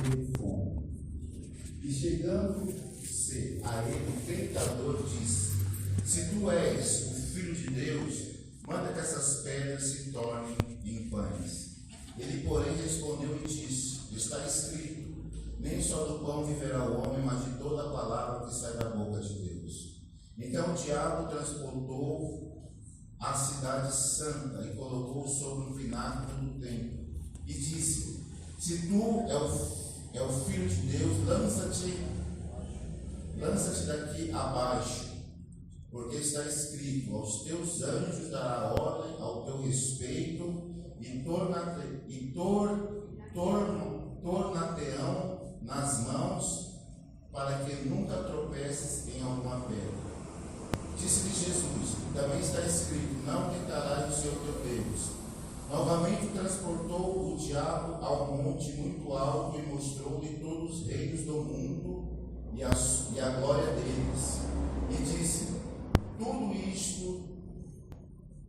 teve fome. E chegando-se a ele, o tentador disse: se tu és o Filho de Deus, manda que essas pedras se tornem em pães. Ele, porém, respondeu e disse: está escrito, nem só do pão viverá o homem, mas de toda a palavra que sai da boca de Deus. Então o diabo transportou a cidade santa e colocou sobre o pináculo do templo e disse: se tu é o Filho de Deus, lança-te daqui abaixo, porque está escrito: aos teus anjos dará ordem ao teu respeito e tornar-te-ão nas mãos, para que nunca tropeces em alguma pedra. Disse-lhe Jesus: também está escrito: não tentarás o Senhor teu Deus. Novamente transportou o diabo ao monte muito alto e mostrou-lhe todos os reinos do mundo e a glória deles. E disse: tudo isto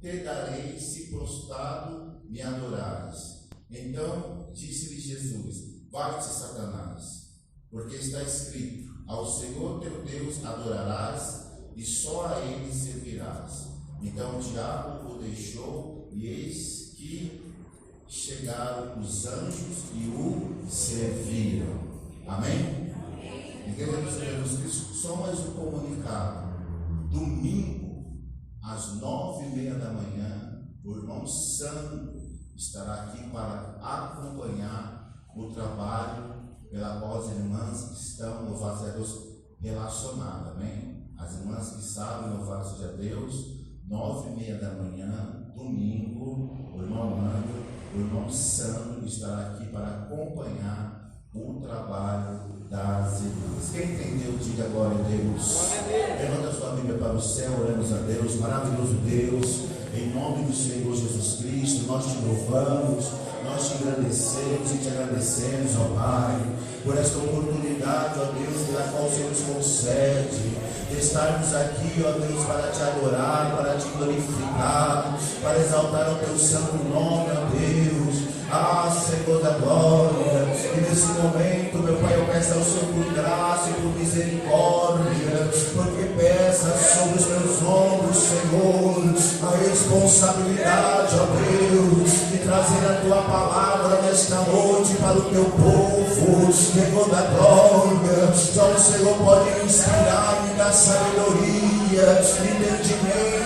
te darei se prostrado me adorares. Então disse-lhe Jesus: vai-te, Satanás, porque está escrito: ao Senhor teu Deus adorarás e só a ele servirás. Então o diabo o deixou, e eis que chegaram os anjos e o serviram. Amém? Igreja de Jesus Cristo, só mais um comunicado. Domingo, às 9h30 da manhã, o irmão Sandro estará aqui para acompanhar o trabalho pela qual as irmãs que estão, louvado seja Deus, relacionadas. Amém? As irmãs que sabem, louvado seja Deus, 9h30 da manhã, domingo, o irmão André, o irmão Sandro estará aqui para acompanhar o trabalho das irmãs. Quem entendeu, diga glória a Deus. Levanta a sua Bíblia para o céu, oramos a Deus, maravilhoso Deus, em nome do Senhor Jesus Cristo, nós te louvamos, nós te agradecemos e te agradecemos, ó Pai, por esta oportunidade, ó Deus, pela qual o Senhor nos concede de estarmos aqui, ó Deus, para te adorar, para te glorificar, para exaltar o teu santo nome, ó Deus. Ah, Senhor da glória, e nesse momento, meu Pai, eu peço ao Senhor por graça e por misericórdia, porque pesa sobre os meus ombros, Senhor, a responsabilidade, ó Deus, de trazer a tua palavra nesta noite para o teu povo, Senhor da glória. Só o Senhor pode inspirar e dar sabedoria, entendimento,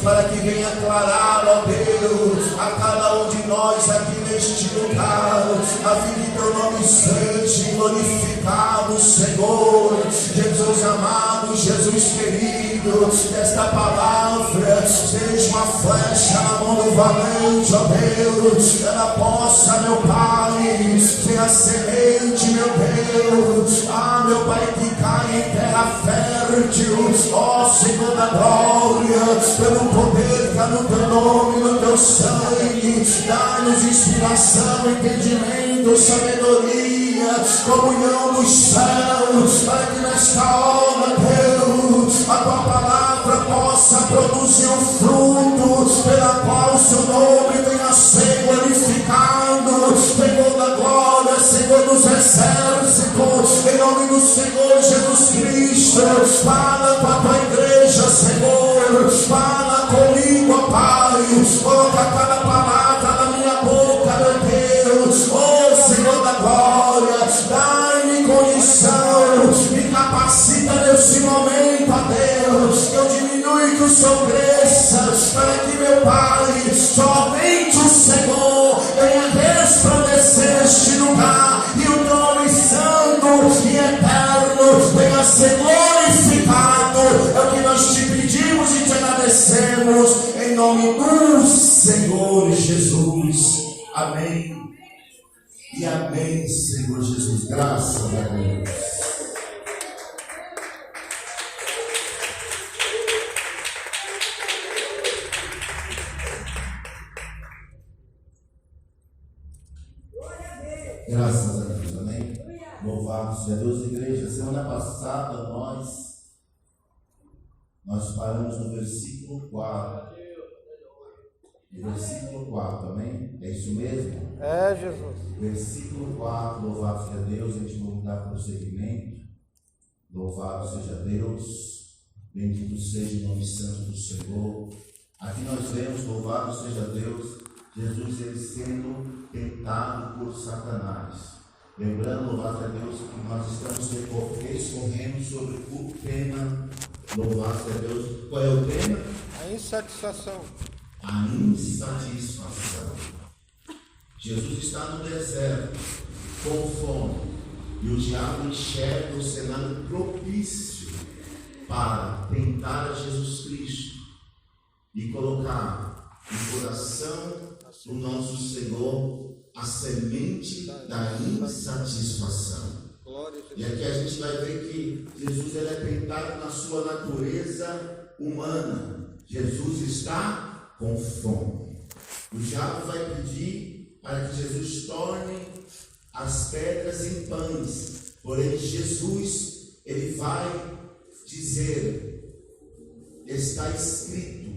para que venha aclarar, ó Deus, a cada um de nós aqui neste lugar, a fim de teu nome seja glorificado, Senhor. Jesus amado, Jesus querido, esta palavra seja uma flecha na mão do valente, ó Deus, ela possa, meu Pai, ser a semente, meu Deus, ah, meu Pai, que cai em terra fértil, ó Senhor da glória, pelo poder que há no teu nome, no teu sangue, dá-nos inspiração, entendimento, sabedoria, comunhão dos céus, para que nesta hora, Deus, a tua palavra possa produzir um fruto, pela qual o seu nome venha a ser glorificado, Senhor da glória, Senhor dos exércitos, em nome do Senhor Jesus Cristo. Fala com a tua igreja, Senhor, fala comigo, ó Pai, coloca cada palavra na minha boca, meu Deus, ó Senhor da glória, dá-me condição, me capacita nesse momento, ó Deus, que eu diminui, que o Senhor cresça, para que, meu Pai, somente o Senhor venha resplandecer este lugar, e o teu nome santo e eterno venha ser glorificado. É o que nós te pedimos e te agradecemos, em nome do Senhor Jesus. Amém. E amém, Senhor Jesus. Graças a Deus. Graças a Deus, amém? Louvado seja Deus, igreja. Semana passada nós paramos no versículo 4. Versículo 4, amém? É isso mesmo? É, Jesus. Versículo 4, louvado seja Deus, a gente vai dar prosseguimento. Louvado seja Deus, bendito seja o nome santo do Senhor. Aqui nós vemos, louvado seja Deus, Jesus ele sendo tentado por Satanás. Lembrando, louvado seja Deus, que nós estamos discorrendo sobre o tema, louvado seja Deus. Qual é o tema? A insatisfação. A insatisfação. Jesus está no deserto, com fome, e o diabo enxerga o cenário propício para tentar a Jesus Cristo e colocar no coração do nosso Senhor a semente da insatisfação. E aqui a gente vai ver que Jesus ele é tentado na sua natureza humana. Jesus está com fome. O diabo vai pedir para que Jesus torne as pedras em pães. Porém, Jesus ele vai dizer: está escrito,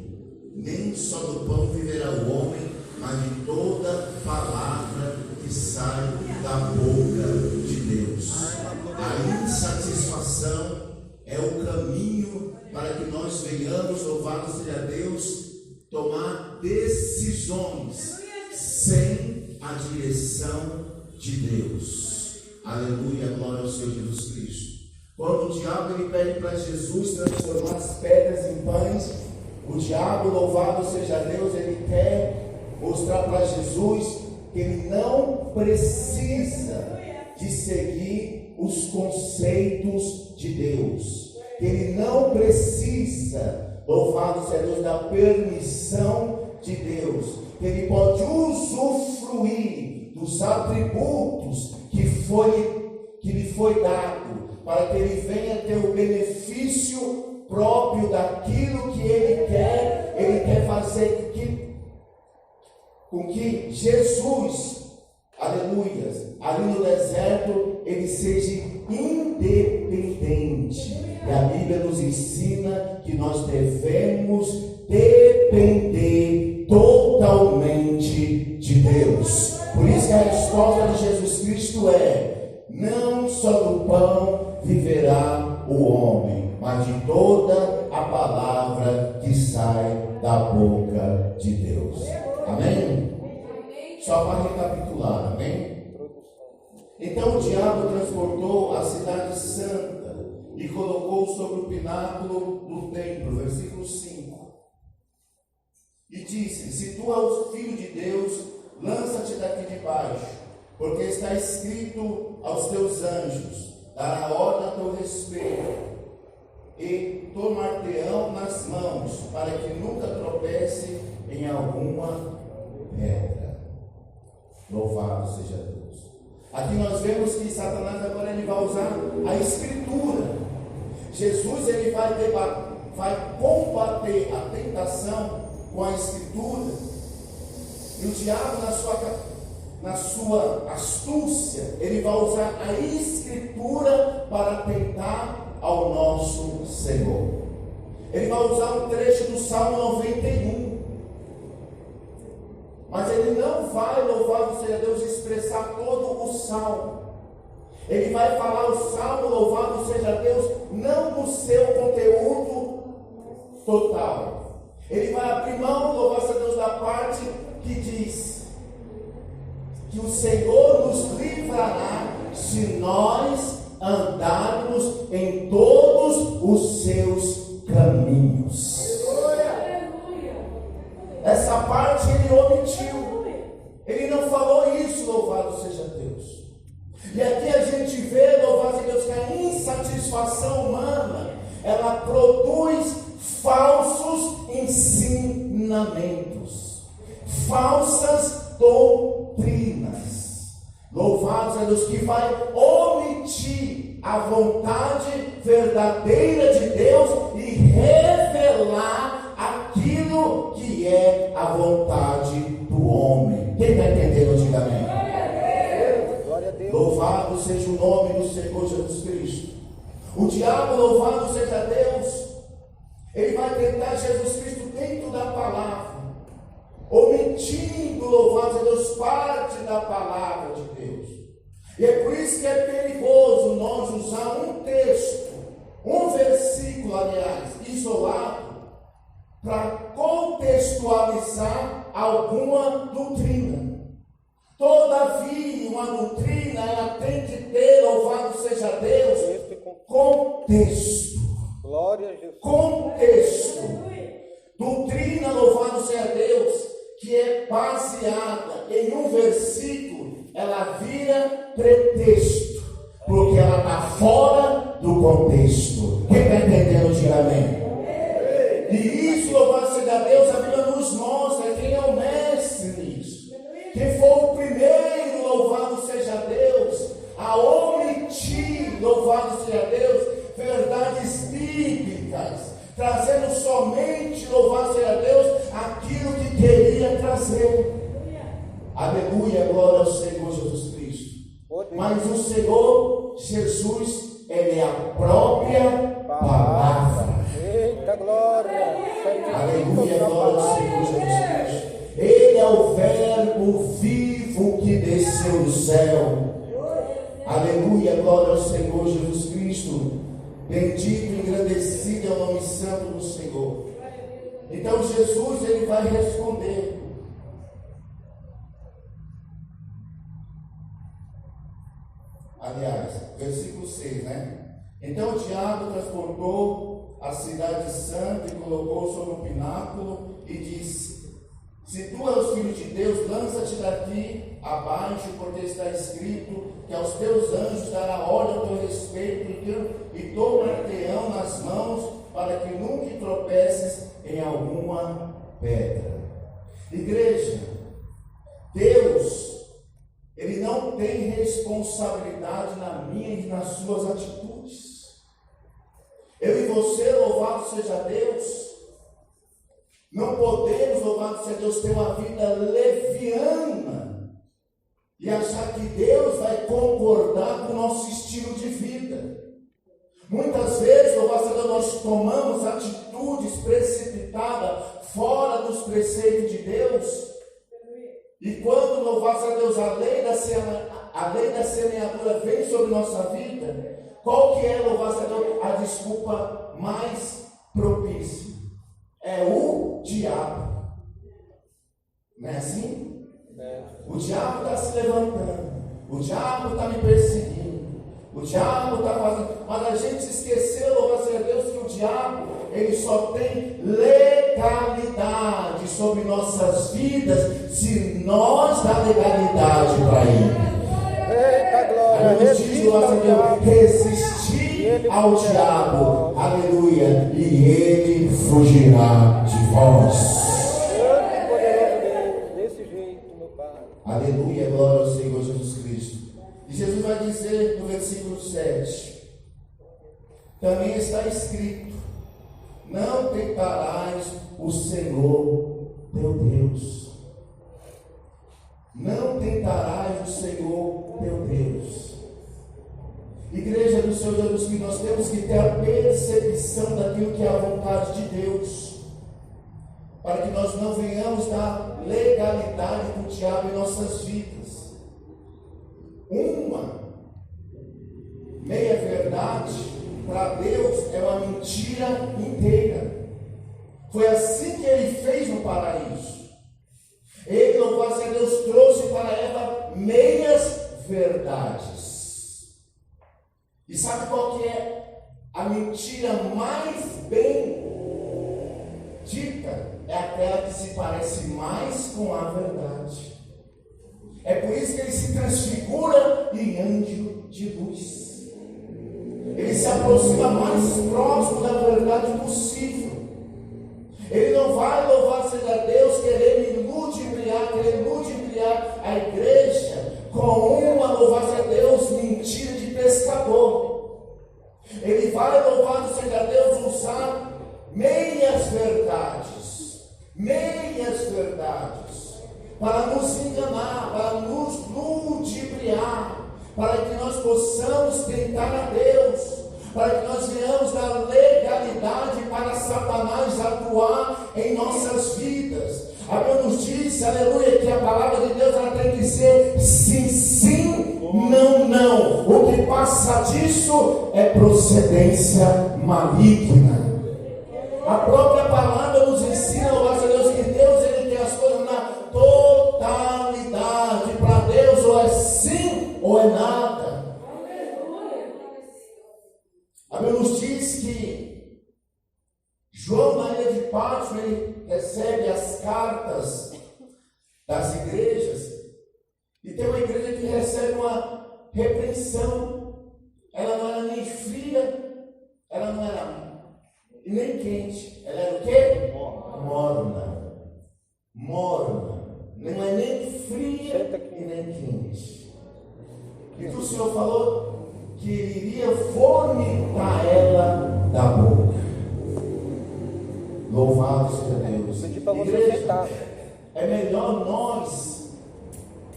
nem só do pão viverá o homem, mas de toda palavra que sai da boca de Deus. A insatisfação é o caminho para que nós venhamos, louvado seja Deus, tomar decisões sem a direção de Deus. Aleluia, glória ao Senhor Jesus Cristo. Quando o diabo ele pede para Jesus transformar as pedras em pães, o diabo, louvado seja Deus, ele quer mostrar para Jesus que ele não precisa de seguir os conceitos de Deus, que ele não precisa, louvado seja Deus, da permissão de Deus, que ele pode usufruir dos atributos que lhe foi dado, para que ele venha ter o benefício próprio daquilo que ele quer fazer com que Jesus, aleluia, ali no deserto, ele seja independente. E a Bíblia nos ensina que nós devemos depender totalmente de Deus. Por isso que a resposta de Jesus Cristo é: não só do pão viverá o homem, mas de toda a palavra que sai da boca de Deus. Amém? Só para recapitular, amém? Então o diabo transportou a cidade santa e colocou sobre o pináculo do templo, versículo 5. E disse: se tu és o filho de Deus, lança-te daqui de baixo, porque está escrito aos teus anjos: dará ordem a teu respeito, e tomar-te-ão nas mãos, para que nunca tropece em alguma pedra. Louvado seja Deus. Aqui nós vemos que Satanás agora ele vai usar a escritura. Jesus ele vai combater a tentação com a escritura. E o diabo na sua astúcia, ele vai usar a escritura para tentar ao nosso Senhor. Ele vai usar um trecho do Salmo 91. Mas ele não vai, louvado seja Deus, expressar todo o Salmo. Ele vai falar o Salmo, louvado seja Deus, não no seu conteúdo total. Ele vai abrir mão, louvado seja Deus, da parte que diz que o Senhor nos livrará se nós andarmos em todos os seus caminhos. Essa parte ele omitiu. Ele não falou isso, louvado seja Deus. E aqui a gente vê, louvado seja Deus, que a insatisfação humana, ela produz falsos ensinamentos, falsas doutrinas. Louvado seja Deus, que vai omitir a vontade verdadeira de Deus e revelar aquilo que é a vontade do homem. Quem está entendendo, diga amém. Louvado seja o nome do Senhor Jesus Cristo. O diabo, louvado seja Deus, ele vai tentar Jesus Cristo dentro da palavra. omitindo, louvado seja Deus, parte da palavra de Deus. E é por isso que é perigoso nós usar um texto, um versículo, aliás, isolado, para contextualizar alguma doutrina. Todavia, uma doutrina, ela tem que ter, louvado seja Deus, contexto. Glória a Jesus. Contexto. Doutrina, louvado seja Deus, que é baseada em um versículo, ela vira pretexto, porque ela está fora do contexto. Quem está entendendo, diga amém. E isso, louvado seja Deus, a Bíblia nos mostra quem é o mestre nisso. Quem foi o primeiro, louvado seja Deus, a omitir, louvado seja Deus, verdades bíblicas, trazendo somente, louvado seja Deus, aquilo que queria trazer. Aleluia, glória ao Senhor Jesus Cristo. Mas o Senhor Jesus, Ele é a própria palavra. Eita glória. Aleluia, glória ao Senhor Jesus Cristo. Ele é o verbo vivo que desceu do céu. Aleluia, glória ao Senhor Jesus Cristo. Bendito e engrandecido é o nome santo do Senhor. Então Jesus, ele vai responder. Aliás, versículo 6, né? Então o diabo transportou a cidade santa e colocou sobre um pináculo e disse: se tu és o filho de Deus, lança-te daqui abaixo, porque está escrito que aos teus anjos dará ordem ao teu respeito e toma marteão nas mãos, para que nunca tropeces em alguma pedra. Igreja, Deus, Ele não tem responsabilidade na minha e nas suas atitudes. Eu e você, louvado seja Deus, não podemos, louvado seja Deus, ter uma vida leviana e achar que Deus vai concordar com o nosso estilo de vida. Muitas vezes, louvado seja Deus, nós tomamos atitudes precipitadas fora dos preceitos de Deus. E quando, louvado seja Deus, a lei da semeadura vem sobre nossa vida, qual que é, louvado seja Deus, a desculpa mais propícia? É o diabo. Não é assim? O diabo está se levantando, o diabo está me perseguindo, o diabo está fazendo. Mas a gente se esqueceu, louvado seja Deus, que o diabo, ele só tem legalidade sobre nossas vidas se nós dá legalidade para ele. Eita glória. Resistir ao diabo, aleluia, e ele fugirá de vós. Desse jeito, meu Pai. Aleluia, glória ao Senhor Jesus Cristo. E Jesus vai dizer no versículo 7: também está escrito: não tentarás o Senhor teu Deus. Não tentarás o Senhor teu Deus. Igreja do Senhor Jesus Cristo, nós temos que ter a percepção daquilo que é a vontade de Deus, para que nós não venhamos dar legalidade para o diabo em nossas vidas. Uma meia verdade para Deus é uma mentira inteira. Foi assim que ele fez no paraíso. Ele, louvado seja Deus, trouxe para Eva meias verdades. E sabe qual que é a mentira mais bem dita? É aquela que se parece mais com a verdade. É por isso que ele se transfigura em anjo de luz. Ele se aproxima mais próximo da verdade possível. Ele não vai, louvado seja Deus, querer ludibriar a igreja com uma, louvado seja Deus, mentira de pescador. Ele vai, louvado seja Deus, usar meias verdades, para nos enganar, para nos ludibriar, para que nós possamos tentar a Deus, para que nós venhamos dar legalidade para Satanás atuar em nossas vidas. A Bíblia nos diz, aleluia, que a palavra de Deus ela tem que ser sim, sim, não, não. O que passa disso é procedência maligna. A própria palavra nos ensina, louvado seja Deus, que Deus ele tem as coisas na totalidade. Para Deus ou é sim ou é nada. A Bíblia nos diz que João, na ilha de Patmos, ele recebe as cartas das igrejas, e tem uma igreja que recebe uma repreensão. Ela não era nem fria, ela não era e nem quente, ela era o quê? Morna. Não é nem fria e nem quente. E que o Senhor falou que ele iria vomitar ela da boca. Louvado seja Deus. Igreja, é melhor nós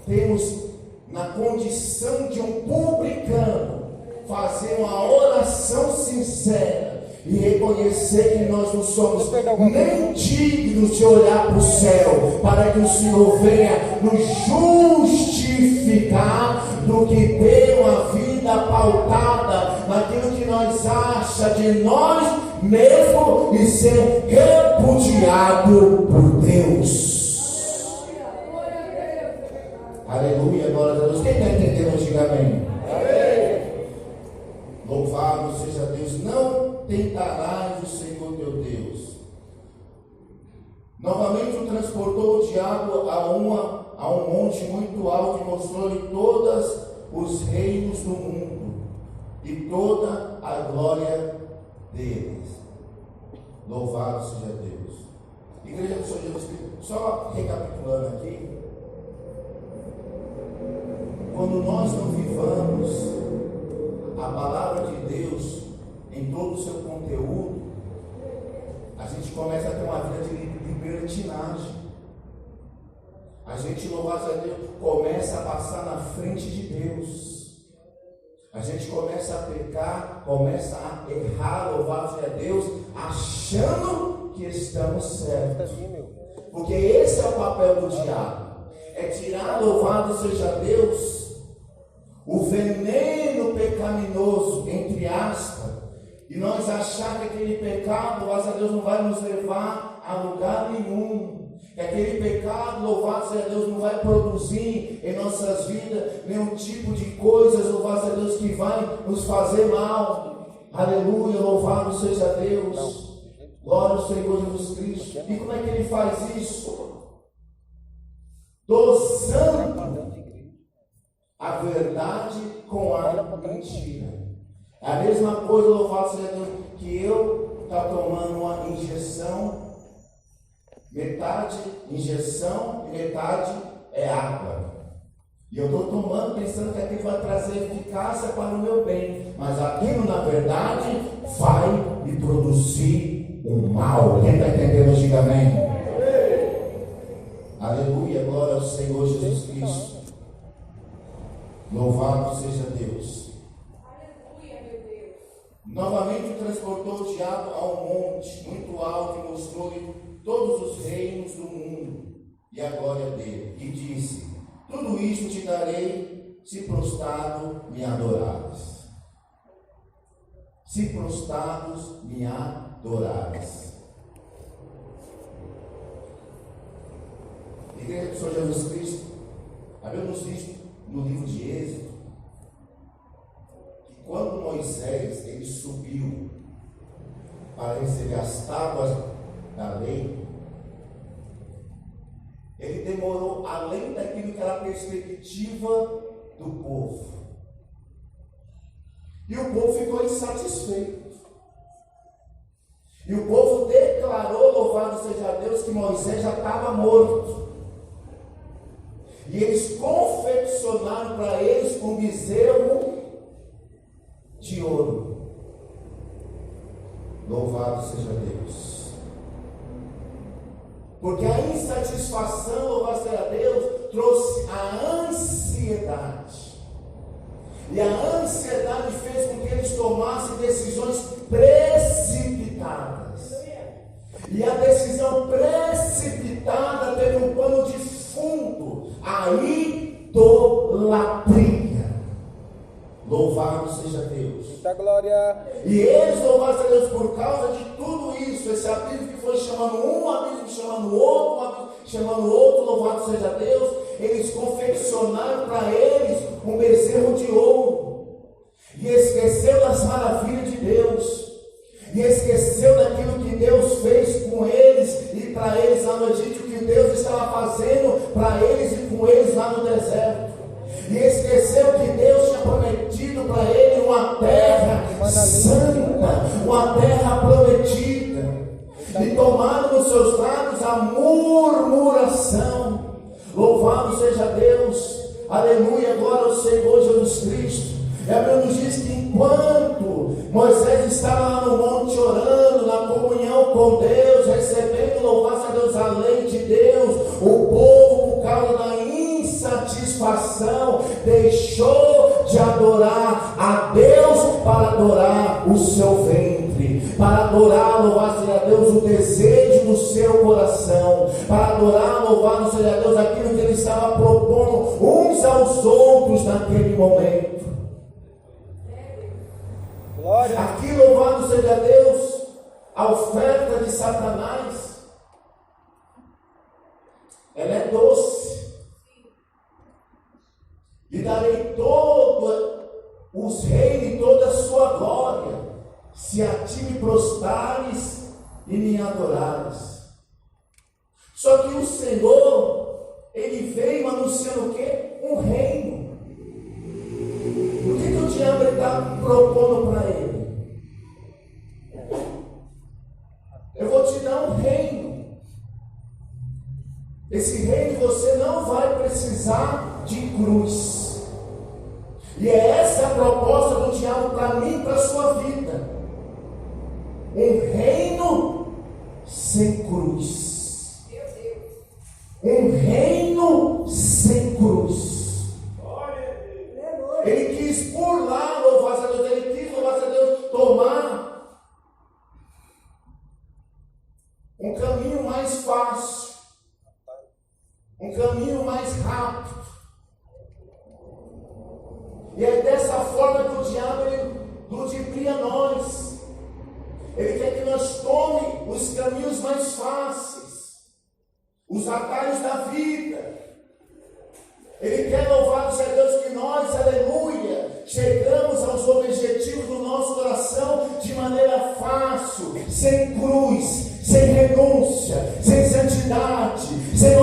termos na condição de um publicano fazer uma oração sincera e reconhecer que nós não somos nem dignos de olhar para o céu, para que o Senhor venha nos justificar do que ter uma vida pautada naquilo que nós achamos de nós mesmos e ser repudiado por Deus. Aleluia, glória a Deus. Quem está entendendo, diga amém. Louvado seja Deus. Não tentarás o Senhor teu Deus. Novamente o transportou o diabo a um monte muito alto e mostrou-lhe todos os reinos do mundo e toda a glória deles. Louvado seja Deus. Igreja do Senhor Jesus Cristo, só recapitulando aqui, quando nós não vivamos a palavra de Deus em todo o seu conteúdo, a gente começa a ter uma vida de libertinagem. A gente, louvado a Deus, começa a passar na frente de Deus. A gente começa a pecar, começa a errar, louvado seja Deus, achando que estamos certos. Porque esse é o papel do diabo. É tirar, louvado seja Deus, o veneno pecaminoso, entre aspas, e nós achar que aquele pecado, louvado seja Deus, não vai nos levar a lugar nenhum. Que aquele pecado, louvado seja Deus, não vai produzir em nossas vidas nenhum tipo de coisas, louvado seja Deus, que vai nos fazer mal. Aleluia, louvado seja Deus. Glória ao Senhor Jesus Cristo. E como é que ele faz isso? Dosando a verdade com a mentira. É a mesma coisa, louvado seja Deus, que eu estou tomando uma injeção, metade injeção e metade é água. E eu estou tomando pensando que aquilo vai trazer eficácia para o meu bem, mas aquilo na verdade vai me produzir um mal. Quem está entendendo, diga amém. Aleluia, glória ao Senhor Jesus Cristo. Louvado seja Deus. Aleluia, meu Deus. Novamente transportou o diabo a um monte muito alto e mostrou-lhe todos os reinos do mundo e a glória dele. E disse: tudo isto te darei, se prostrado me adorares. Se prostrados me adorares. Igreja do Senhor Jesus Cristo, a Bíblia nos diz no livro de Êxodo que quando Moisés ele subiu para receber as tábuas da lei, ele demorou além daquilo que era a perspectiva do povo, e o povo ficou insatisfeito, e o povo declarou, louvado seja Deus, que Moisés já estava morto. E eles confeccionaram para eles um bezerro de ouro. Louvado seja Deus. Porque a insatisfação, louvado seja Deus, trouxe a ansiedade. E a ansiedade fez com que eles tomassem decisões precipitadas. E a decisão precipitada teve um pano de fundo, a idolatria. Louvado seja Deus. Muita glória. E eles louvaram a Deus por causa de tudo isso. Esse abismo que foi chamando um, abismo chamando outro, um abismo chamando outro, louvado seja Deus. Eles confeccionaram para eles um bezerro de ouro. E esqueceu das maravilhas de Deus. E esqueceu daquilo que Deus fez com eles e para eles lá no Egito, o que Deus estava fazendo para eles e com eles lá no deserto. E esqueceu que Deus tinha prometido para ele uma terra santa, uma terra prometida. E tomaram nos seus lábios a murmuração. Louvado seja Deus, aleluia, glória ao Senhor Jesus Cristo. E a Bíblia nos diz que enquanto Moisés estava lá no monte orando, na comunhão com Deus, recebendo, louvado seja Deus, a lei de Deus, o povo, por causa da insatisfação, deixou de adorar a Deus para adorar o seu ventre, para adorar, louvado seja Deus, o desejo do seu coração, para adorar, louvado seja Deus, aquilo que ele estava propondo uns aos outros naquele momento. Glória. Aqui, louvado seja Deus, a oferta de Satanás, ela é doce. E darei todos os reinos e toda a sua glória, se a ti me prostrares e me adorares. Só que o Senhor, ele veio anunciando o quê? Um reino. O que o diabo está propondo para ele? Eu vou te dar um reino. Esse reino você não vai precisar de cruz. E é essa a proposta do diabo para mim e para a sua vida. Um reino sem cruz. Um reino sem cruz. Ele quis burlar, louvado a Deus, ele quis, louvado a Deus, tomar um caminho mais fácil, um caminho mais rápido. E é dessa forma que o diabo ele ludibria nós. Ele quer que nós tomemos os caminhos mais fáceis, os atalhos da vida. Ele quer, louvado seja Deus, que nós, aleluia, chegamos aos objetivos do nosso coração de maneira fácil, sem cruz, sem renúncia, sem santidade, sem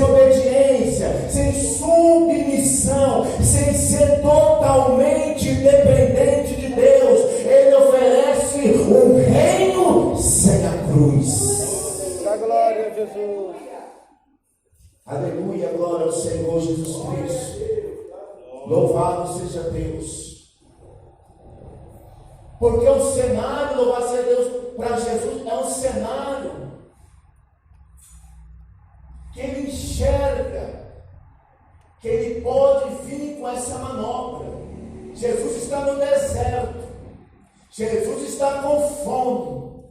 obediência, sem submissão, sem ser totalmente dependente de Deus. Ele oferece um reino sem a cruz. Da glória a Jesus. Aleluia, glória ao Senhor Jesus Cristo. Louvado seja Deus. Porque o cenário, louvado seja Deus, para Jesus é um cenário que ele enxerga, que ele pode vir com essa manobra. Jesus está no deserto, Jesus está com fome.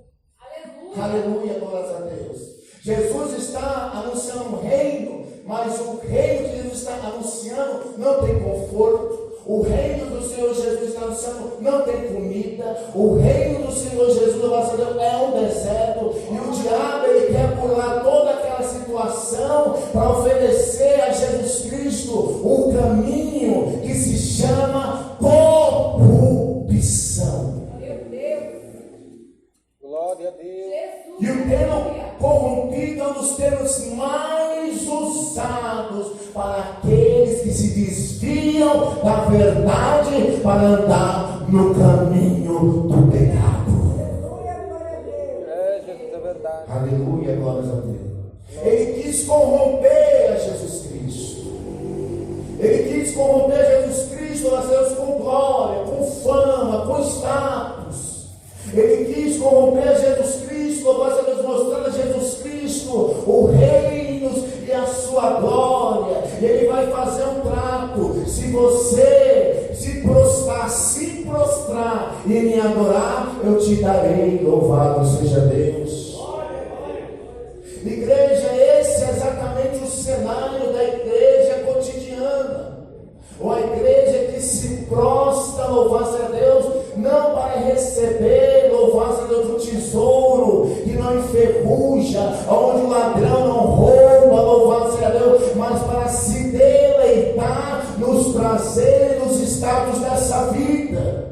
Aleluia, glória a Deus. Jesus está anunciando um reino, mas o reino que Jesus está anunciando não tem conforto. O reino do Senhor Jesus está anunciando não tem comida. O reino do Senhor Jesus é um deserto. E o diabo ele quer burlar toda aquela situação para oferecer a Jesus Cristo um caminho que se chama corrupção. Glória a Deus. E o termo corrompido é um dos termos mais usados para aqueles que se desviam da verdade para andar no caminho do pecado. É, Jesus, é verdade. Aleluia, glória a Deus. Ele quis corromper a Jesus Cristo. Ele quis corromper a Jesus Cristo, nós Deus, com glória, com fama, com status. Ele quis corromper a Jesus Cristo, louvado seja Deus, mostrando a Jesus Cristo o reino e a sua glória. E ele vai fazer um trato. Se você se prostrar e me adorar, eu te darei, louvado seja Deus. Igreja, esse é exatamente o cenário da igreja cotidiana. Uma igreja que se prostra, louvar-se a Deus, não para receber, louvar-se a Deus, um tesouro que não enferruja, onde o ladrão não rouba, louvar-se a Deus, mas para se deleitar nos prazeres, nos status dessa vida.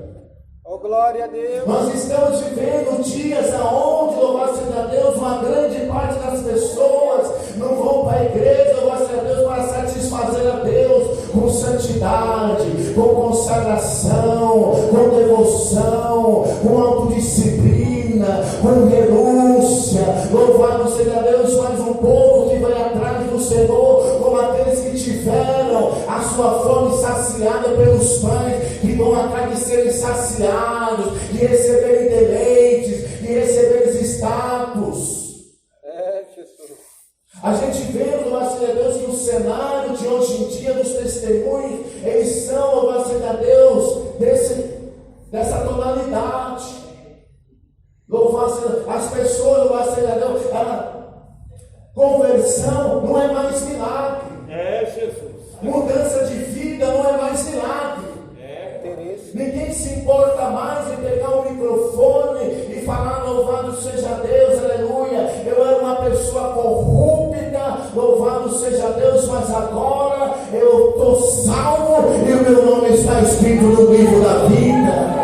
Oh, glória a Deus. Nós estamos vivendo dias aonde, louvar-se a Deus, uma grande parte das pessoas não vão para a igreja, louvar-se a Deus, para satisfazer a Deus com santidade, com consagração, com devoção, com autodisciplina, com renúncia. Louvado seja Deus, mais um povo que vai atrás do Senhor, como aqueles que tiveram a sua fome saciada pelos pães, que vão atrás de serem saciados, de receberem deleites, de receberem status. Jesus. A gente vê, louvado seja Deus, que o cenário de hoje em dia dos testemunhos, eles são, louvado seja Deus, dessa tonalidade. Louvado seja as pessoas, louvado seja Deus, a conversão não é mais milagre. Jesus. Mudança de vida não é mais milagre. Interesse. Ninguém se importa mais em pegar o microfone e falar: louvado seja Deus, aleluia. Eu era uma pessoa corrupta, louvado seja Deus, mas agora eu estou salvo e o meu nome está escrito no livro da vida.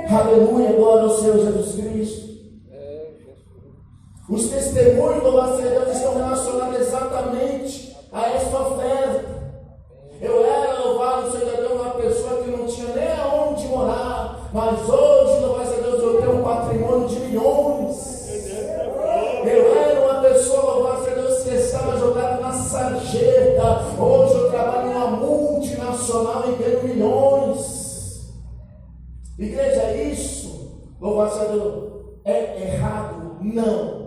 Aleluia, glória ao Senhor Jesus Cristo. Os testemunhos, louvado seja Deus, estão relacionados exatamente a esta oferta. Eu era, louvado seja Deus, uma pessoa que não tinha nem aonde morar, mas hoje, louvado seja Deus, eu tenho um patrimônio de milhões. Eu era uma pessoa, louvado seja Deus, que estava jogada na sarjeta. Hoje eu trabalho numa multinacional e ganho milhões. Igreja, isso, louvado seja Deus, é errado? Não.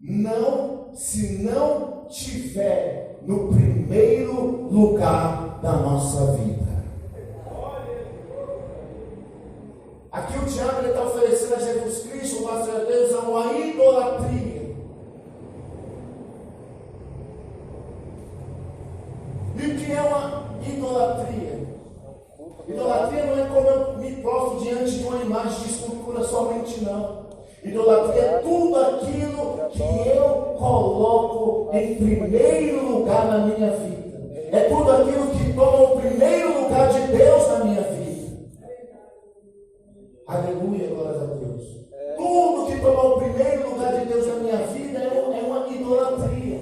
Não, se não tiver no primeiro lugar da nossa vida. Aqui o diabo está oferecendo a Jesus Cristo, louvado seja Deus, uma idolatria. E o que é uma idolatria? Idolatria não é como eu me prostro diante de uma imagem de escultura somente, não. Idolatria é tudo aquilo que eu coloco em primeiro lugar na minha vida. É tudo aquilo que toma o primeiro lugar de Deus na minha vida. Aleluia, glória a Deus. Tudo que toma o primeiro lugar de Deus na minha vida é uma idolatria.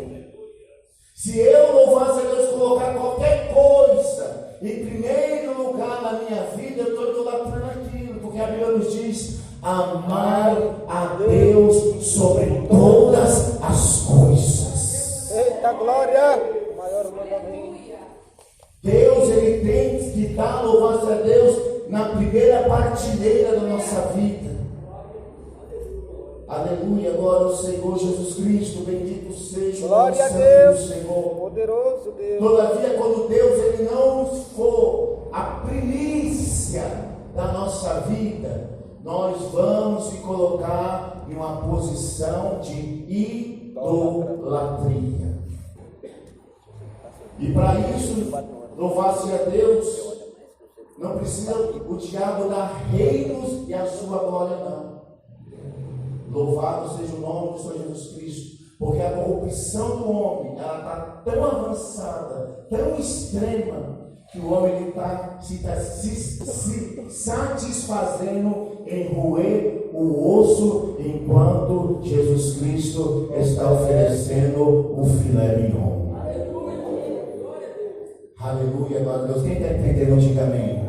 Se eu, louvar-se a Deus, colocar qualquer coisa em primeiro lugar na minha vida, eu estou idolatrando aquilo, porque a Bíblia nos diz: amar a Deus sobre todas as coisas. Eita glória! Maior mandamento. Deus, Ele tem que dar, louvado a Deus, na primeira partilheira da nossa vida. Aleluia, glória ao Senhor Jesus Cristo, bendito seja o nome Glória a santo Deus, do Senhor. poderoso Deus. Todavia, quando Deus Ele não for a primícia da nossa vida, nós vamos se colocar em uma posição de idolatria. E para isso, louvar-se a Deus, não precisa o diabo dar reinos e a sua glória, não. Louvado seja o nome do Senhor Jesus Cristo, porque a corrupção do homem, ela está tão avançada, tão extrema, que o homem está se satisfazendo em roer o osso, enquanto Jesus Cristo está oferecendo o filé mignon. Aleluia, glória a Deus. Quem está entendendo, diga amém.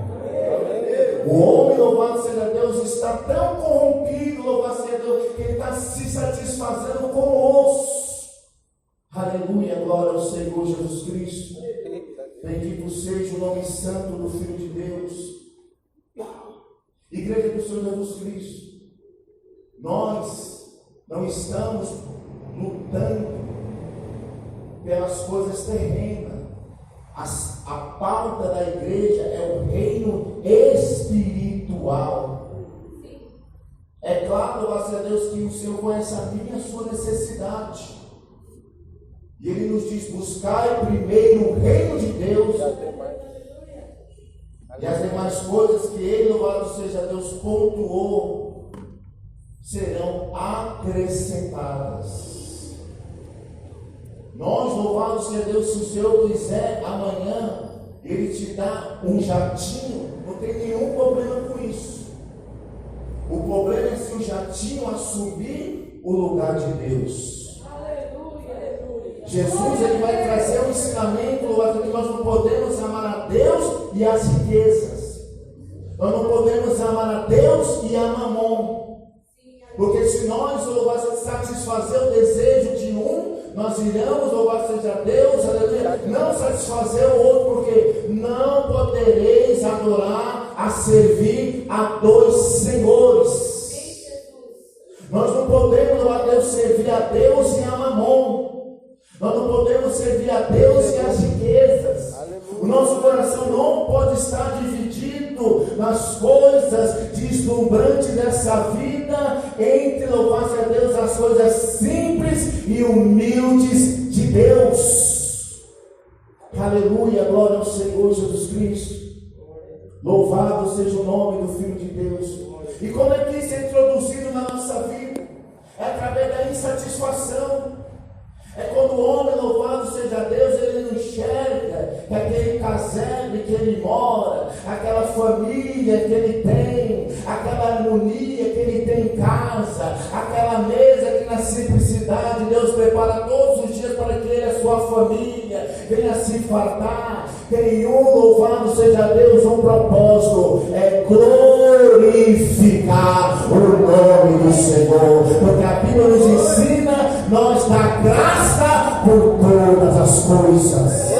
O homem, louvado seja Deus, está tão corrompido, louvado seja Deus, que ele está se satisfazendo com o osso. Aleluia, glória ao Senhor Jesus Cristo. Bendito seja o nome santo do Filho de Deus. Igreja do Senhor Jesus Cristo, nós não estamos lutando pelas coisas terrenas. A pauta da igreja é o reino espiritual. claro, louvado seja Deus, que o Senhor conhece a minha e a sua necessidade. E Ele nos diz: buscai primeiro o reino de Deus, e as demais coisas que Ele, louvado seja Deus, pontuou, serão acrescentadas. Nós, louvado seja Deus, se o Senhor quiser, amanhã Ele te dá um jatinho, não tem nenhum problema com isso. O problema é se o jatinho assumir o lugar de Deus. Aleluia. Jesus, ele vai trazer um ensinamento, louvado, que nós não podemos amar a Deus e as riquezas. Nós não podemos amar a Deus e a mamon. Porque se nós, louvado, satisfazer o desejo de um, nós iremos, louvado seja Deus, aleluia, não satisfazer o outro, porque não podereis adorar a servir a dois senhores. Nós não podemos, louvado Deus, servir a Deus e a mamon. Nós não podemos servir a Deus e as riquezas. O nosso coração não pode estar dividido nas coisas deslumbrantes dessa vida, entre, louvado seja Deus, as coisas simples e humildes de Deus. Aleluia, glória ao Senhor Jesus Cristo. Louvado seja o nome do Filho de Deus. E como é que isso é introduzido na nossa vida? É através da insatisfação. É quando o homem, louvado seja Deus, ele não enxerga que aquele casebre que ele mora, aquela família que ele tem, aquela harmonia que ele tem em casa, aquela mesa que na simplicidade Deus prepara todos os dias para que ele e a sua família venha se fartar. Tem louvado seja Deus, um propósito, é glorificar o nome do Senhor, porque a Bíblia nos ensina, nós dá graça por todas as coisas.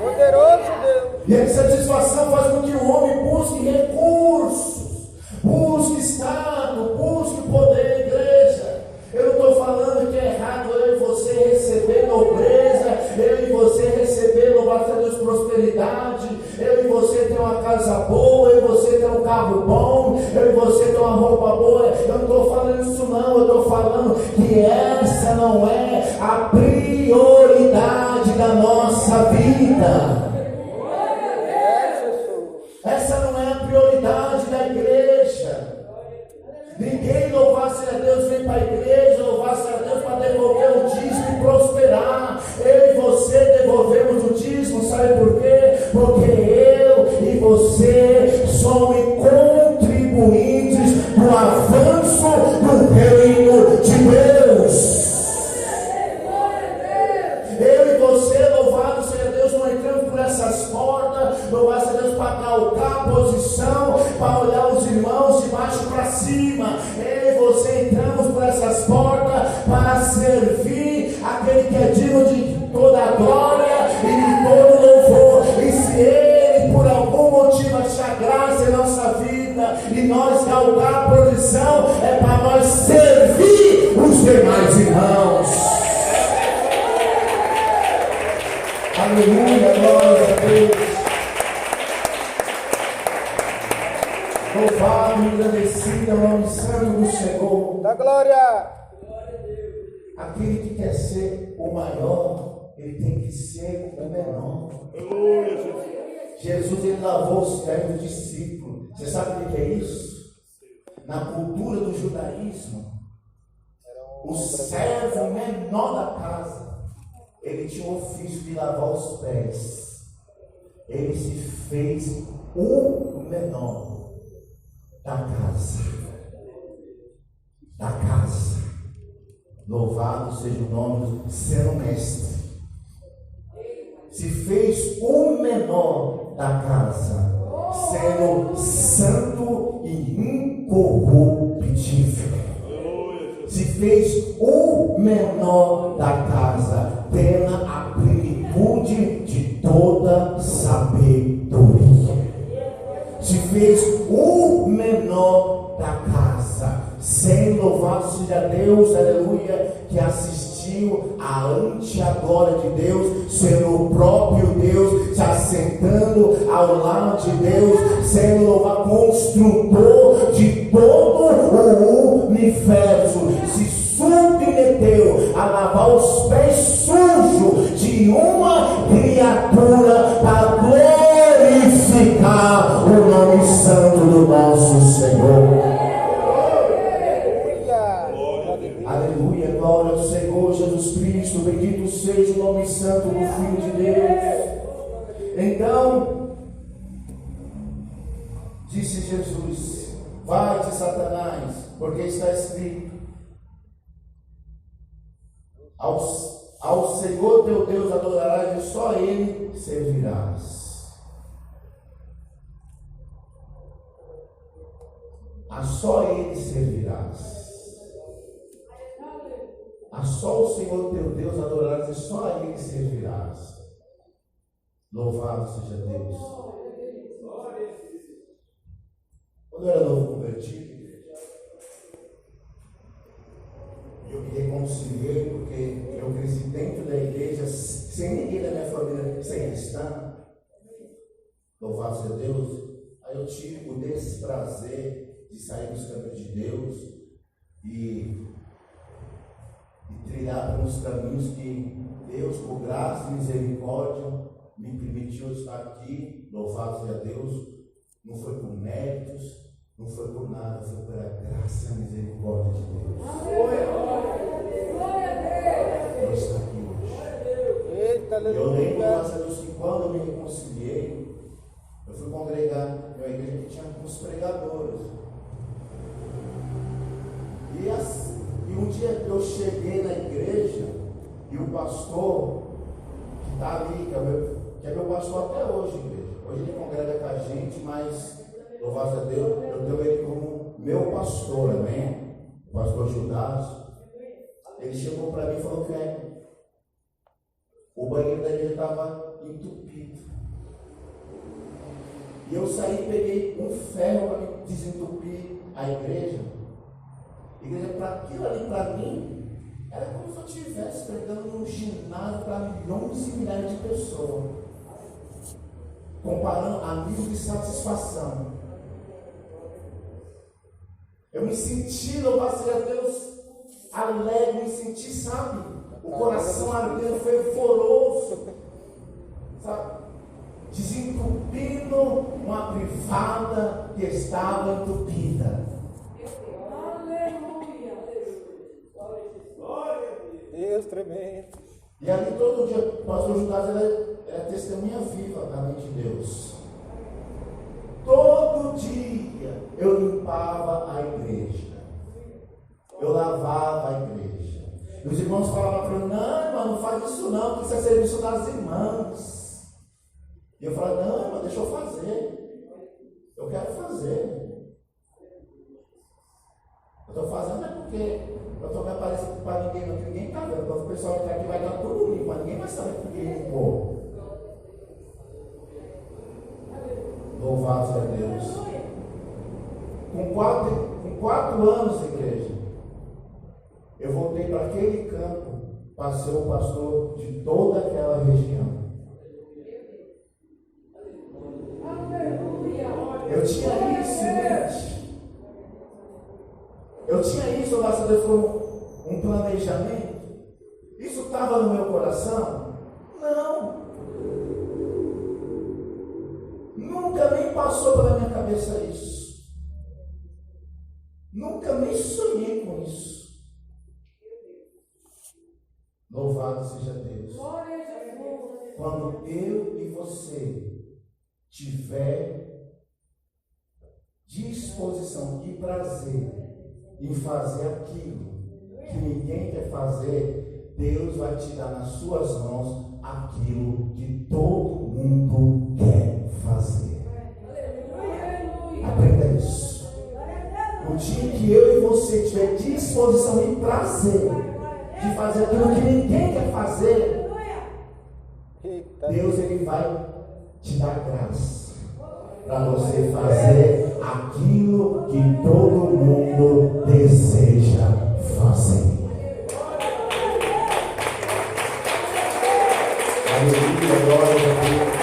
Poderoso Deus. E a insatisfação faz com que o homem busque recursos, busque estado, busque poder na igreja. Eu não estou falando que é errado eu e você receber nobreza, eu e você receber, louvado seja Deus, prosperidade, eu e você ter uma casa boa, eu e você ter um carro bom, eu e você ter uma roupa boa. Eu não estou falando isso não, eu estou falando que essa não é a prioridade da nossa vida. Essa não é a prioridade da igreja. Ninguém, louvado seja Deus, vem para a igreja, louvado seja Deus, para devolver o dízimo e prosperar. Eu e você devolvemos o dízimo, sabe por quê? Porque eu e você somos contribuintes do avanço do reino de Deus. Eu e você, louvado seja Deus, não entramos por essas portas, louvado seja Deus, para calcar a posição, para olhar os irmãos de baixo para cima. Eu e você entramos por essas portas para servir aquele que é digno de toda a glória e de todo louvor. E se ele, por algum motivo, achar graça em nossa vida e nós galgar a posição, é para nós servir os demais irmãos. Aleluia, glória a Deus. Louvado e agradecido é o nome santo do Senhor. Da glória. Aquele que quer ser o maior, ele tem que ser o menor. Jesus, ele lavou os pés dos discípulos. Você sabe o que é isso? Na cultura do judaísmo, o servo menor da casa, ele tinha o ofício de lavar os pés. Ele se fez o menor da casa. Da casa. Louvado seja o nome do sendo mestre. Se fez o menor da casa, sendo santo e incorruptível. Se fez o menor da casa, tendo a plenitude de toda sabedoria. Se fez o menor da casa, sendo louvado seja Deus, aleluia, que assistiu sentiu ante a glória de Deus, sendo o próprio Deus, se assentando ao lado de Deus, sendo o construtor de todo o universo, se submeteu a lavar os pés sujos de uma criatura para glorificar o nome santo do nosso Senhor. Aleluia, glória ao Senhor Jesus Cristo, bendito seja o nome santo do Filho de Deus. Então, disse Jesus: vai-te, Satanás, porque está escrito: ao Senhor teu Deus adorarás e só Ele servirás. A só Ele servirás. A só o Senhor teu Deus adorarás e só a Ele servirás. Louvado seja Deus. Quando eu era novo convertido, eu me reconciliei porque eu cresci dentro da igreja sem ninguém da minha família ser cristã. Louvado seja Deus. Aí eu tive o desprazer de sair dos caminhos de Deus e trilhar pelos caminhos que Deus, por graça e misericórdia, me permitiu estar aqui. Louvado seja Deus. Não foi por méritos, não foi por nada, foi pela graça e misericórdia de Deus. Eu estou aqui hoje. Eu lembro, graças a Deus, que quando eu me reconciliei, eu fui congregar na igreja que tinha uns pregadores. E um dia eu cheguei na igreja e o pastor que está ali, que é meu pastor até hoje, igreja. Hoje ele congrega com a gente, mas louvado a Deus, eu tenho ele como meu pastor, amém? O pastor Judas. Ele chegou para mim e falou que o banheiro da igreja estava entupido. E eu saí e peguei um ferro para me desentupir a igreja. Igreja, para aquilo ali, para mim, era como se eu estivesse pregando num ginásio para milhões e milhares de pessoas, comparando a nível de satisfação. Eu me senti, louvado seja Deus, alegre, me senti, sabe, o coração ardendo, fervoroso, sabe, desentupindo uma privada que estava entupida. Deus tremendo. E ali todo dia, o pastor Judas era testemunha viva da mente de Deus. Todo dia eu limpava a igreja, eu lavava a igreja. E os irmãos falavam para mim: não, irmão, não faz isso não, que isso é serviço das irmãs. E eu falava: não, irmão, deixa eu fazer. Eu quero fazer. Eu estou fazendo é porque eu estou me aparecendo para ninguém, não, que ninguém está vendo. Então o pessoal que está aqui vai estar tudo limpo, mas ninguém vai saber por que limpou. Louvado seja Deus. Com 4 anos, igreja, eu voltei para aquele campo para ser o pastor de toda aquela região. Eu tinha isso, gente. Eu tinha isso, graças a Deus, como um planejamento. Isso estava no meu coração? Não. Nunca nem passou pela minha cabeça isso. Nunca nem sonhei com isso. Louvado seja Deus. Quando eu e você tiver disposição e prazer em fazer aquilo que ninguém quer fazer, Deus vai te dar nas suas mãos aquilo que todo mundo quer fazer. Aprenda isso. O dia que eu e você tiver disposição e prazer de fazer aquilo que ninguém quer fazer, Deus ele vai te dar graça para você fazer aquilo que todo mundo deseja fazer. Aleluia, glória a Deus.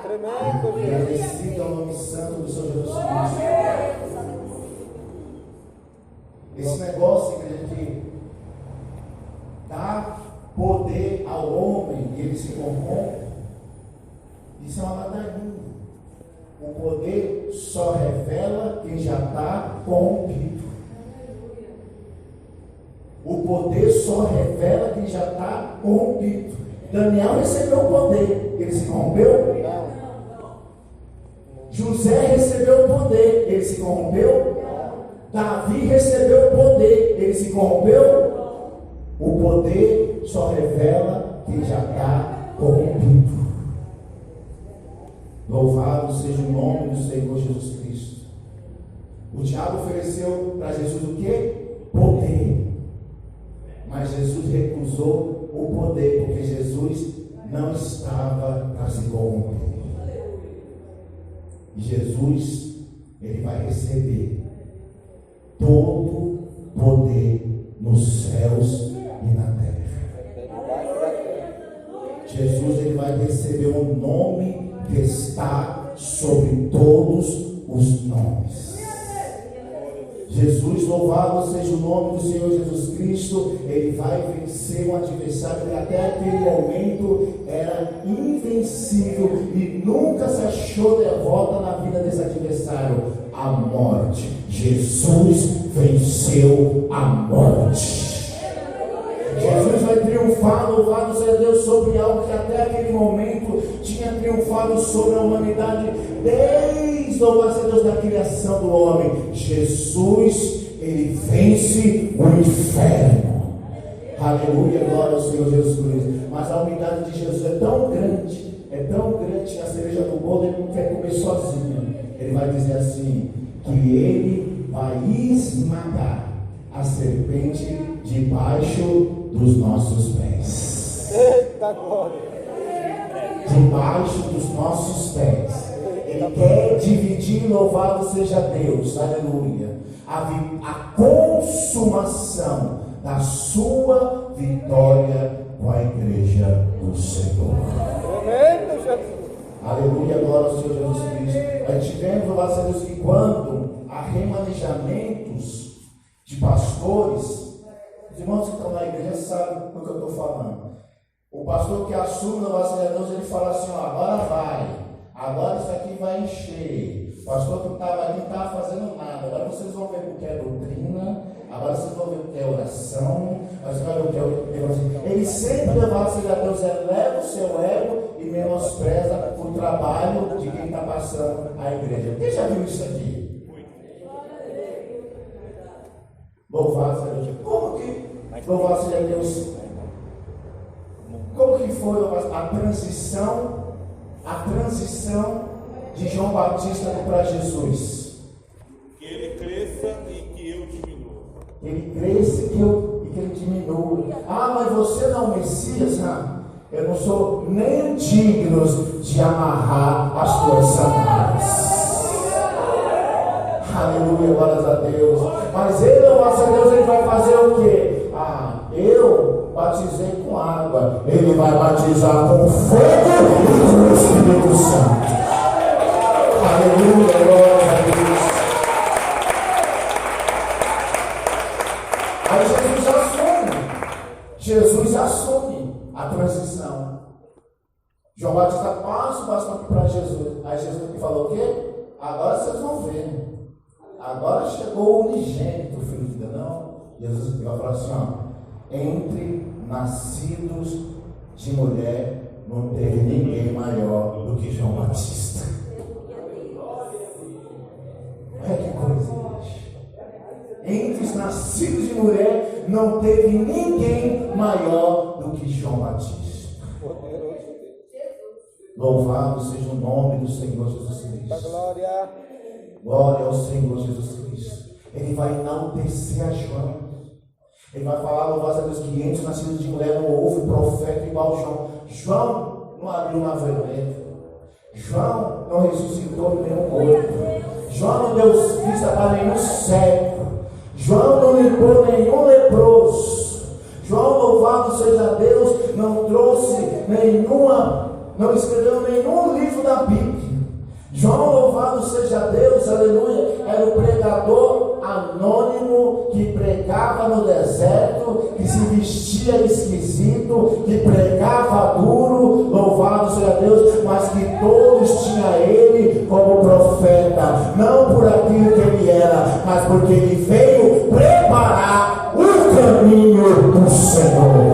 Tremendo, Jesus. Bendito é o nome santo do Senhor Jesus Cristo. Esse negócio, igreja, que dá poder ao homem e ele se corrompe, isso é uma ladainha. O poder só revela quem já está corrompido. O poder só revela quem já está corrompido. Daniel recebeu o poder, ele se corrompeu? José recebeu o poder, ele se corrompeu? Davi recebeu o poder, ele se corrompeu? O poder só revela quem já está corrompido. Louvado seja o nome do Senhor Jesus Cristo. O diabo ofereceu para Jesus o quê? Poder. Mas Jesus recusou o poder, porque Jesus não estava para se corromper. E Jesus, ele vai receber todo poder nos céus e na terra. Jesus, ele vai receber um nome que está sobre todos os nomes. Jesus, louvado seja o nome do Senhor Jesus Cristo, ele vai vencer um adversário que até aquele momento era invencível e nunca se achou derrota na vida desse adversário, a morte. Jesus venceu a morte. Jesus vai triunfar, louvado seja Deus, sobre algo que até aquele momento tinha triunfado sobre a humanidade, desde, louvado seja Deus, da criação do homem. Jesus, ele vence o inferno. Aleluia, glória ao Senhor Jesus Cristo. Mas a unidade de Jesus é tão grande que a cereja do bolo ele não quer comer sozinho. Ele vai dizer assim, que ele vai esmagar a serpente debaixo dos nossos pés. Eita glória! Debaixo dos nossos pés. Ele quer dividir, louvado seja Deus, aleluia, a consumação da sua vitória com a igreja do Senhor. Tremendo, Jesus! Aleluia, glória ao Senhor Jesus Cristo. A gente vê, louvado seja Deus, que quando há remanejamentos de pastores, os irmãos que estão na igreja sabem do que eu estou falando. O pastor que assume, louvado seja Deus, ele fala assim, ó, agora vai, agora isso aqui vai encher. O pastor que estava ali não estava fazendo nada, agora vocês vão ver o que é doutrina, agora vocês vão ver o que é oração, agora vocês vão ver o que é o... Ele sempre, louvado seja Deus, eleva o seu ego e menospreza o trabalho de quem está passando a igreja. Quem já viu isso aqui? Louvado seja Deus. Louvado seja Deus. Como que foi a transição de João Batista para Jesus? Que ele cresça e que eu diminua. Ele cresça e que ele diminua. Ah, mas você não é o Messias? Não. Eu não sou nem digno de amarrar as tuas sandálias. Aleluia, glórias a Deus. Mas ele, louvado a Deus, ele vai fazer o quê? Ah, eu batizei com água. Ele vai batizar com fogo e com o Espírito Santo. Aleluia, glórias a Deus. Aí Jesus assume a transição. João Batista passa o bastão para Jesus. Aí Jesus falou o quê? Agora vocês vão ver. Agora chegou o unigênito, filho de Deus. Não. Jesus vai falar assim, ó, entre nascidos de mulher não teve ninguém maior do que João Batista. Olha que coisa, gente. Entre os nascidos de mulher não teve ninguém maior do que João Batista. Louvado seja o nome do Senhor Jesus Cristo. Glória! Glória ao Senhor Jesus Cristo. Ele vai enaltecer a João. Ele vai falar, louvado a Deus, que entre os nascidos de mulher não houve profeta igual João. João não abriu uma vermelha. João não ressuscitou nenhum morto. João não deu vista para nenhum cego. João não limpou nenhum leproso. João, louvado seja Deus, não escreveu nenhum livro da Bíblia. João, louvado seja Deus, aleluia, era o pregador anônimo que pregava no deserto, que se vestia esquisito, que pregava duro, louvado seja Deus, mas que todos tinham ele como profeta, não por aquilo que ele era, mas porque ele veio preparar o caminho do Senhor.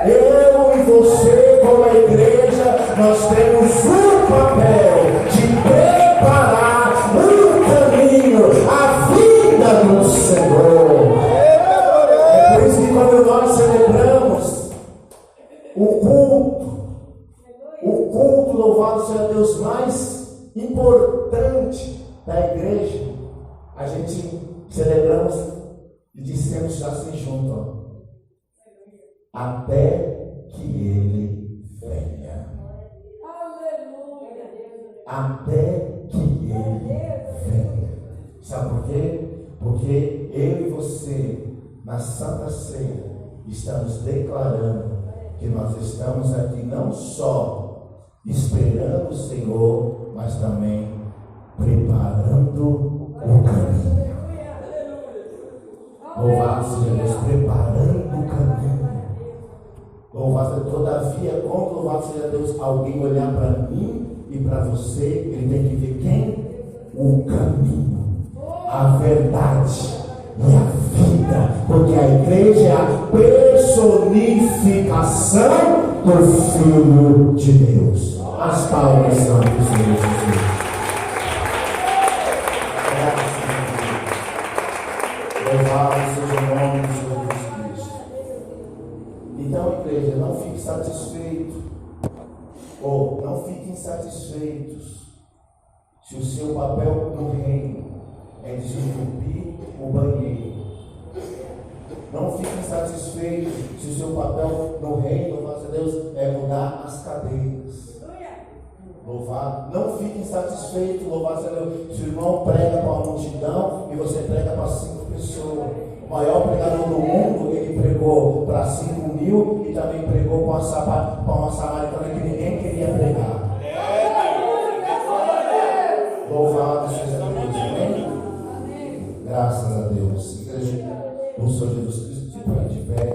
Eu e você, como a igreja, nós temos um papel de preparar o caminho, a vida do Senhor. É por isso que quando nós celebramos o culto, louvado seja Deus, mais importante da igreja, a gente celebramos e dissemos assim junto, ó, até que ele venha. Até que ele venha. Sabe por quê? Porque eu e você, na Santa Ceia, estamos declarando que nós estamos aqui não só esperando o Senhor, mas também preparando o caminho. Louvado seja Deus, preparando o caminho. Louvado, todavia, quando louvado seja Deus, alguém olhar para mim e para você, ele tem que ver quem? O caminho, a verdade e a vida, porque a igreja é a personificação do Filho de Deus. As palmas são do Senhor Jesus. Louvado seja o nome do Senhor Jesus Cristo. Então, igreja, não fique satisfeito, ou não fiquem satisfeitos se o seu papel no reino é desentupir o banheiro. Não fiquem satisfeitos se o seu papel no reino, louvado a Deus, é mudar as cadeiras. Louvado. Não fiquem satisfeitos, louvado seja Deus, se o irmão prega para uma multidão e você prega para 5 pessoas. O maior pregador do mundo, ele pregou para 5.000 e também pregou para uma samaritana que ninguém queria pregar. Louvado seja Deus, amém? Graças a Deus. Igreja, o Senhor Jesus Cristo, de pé.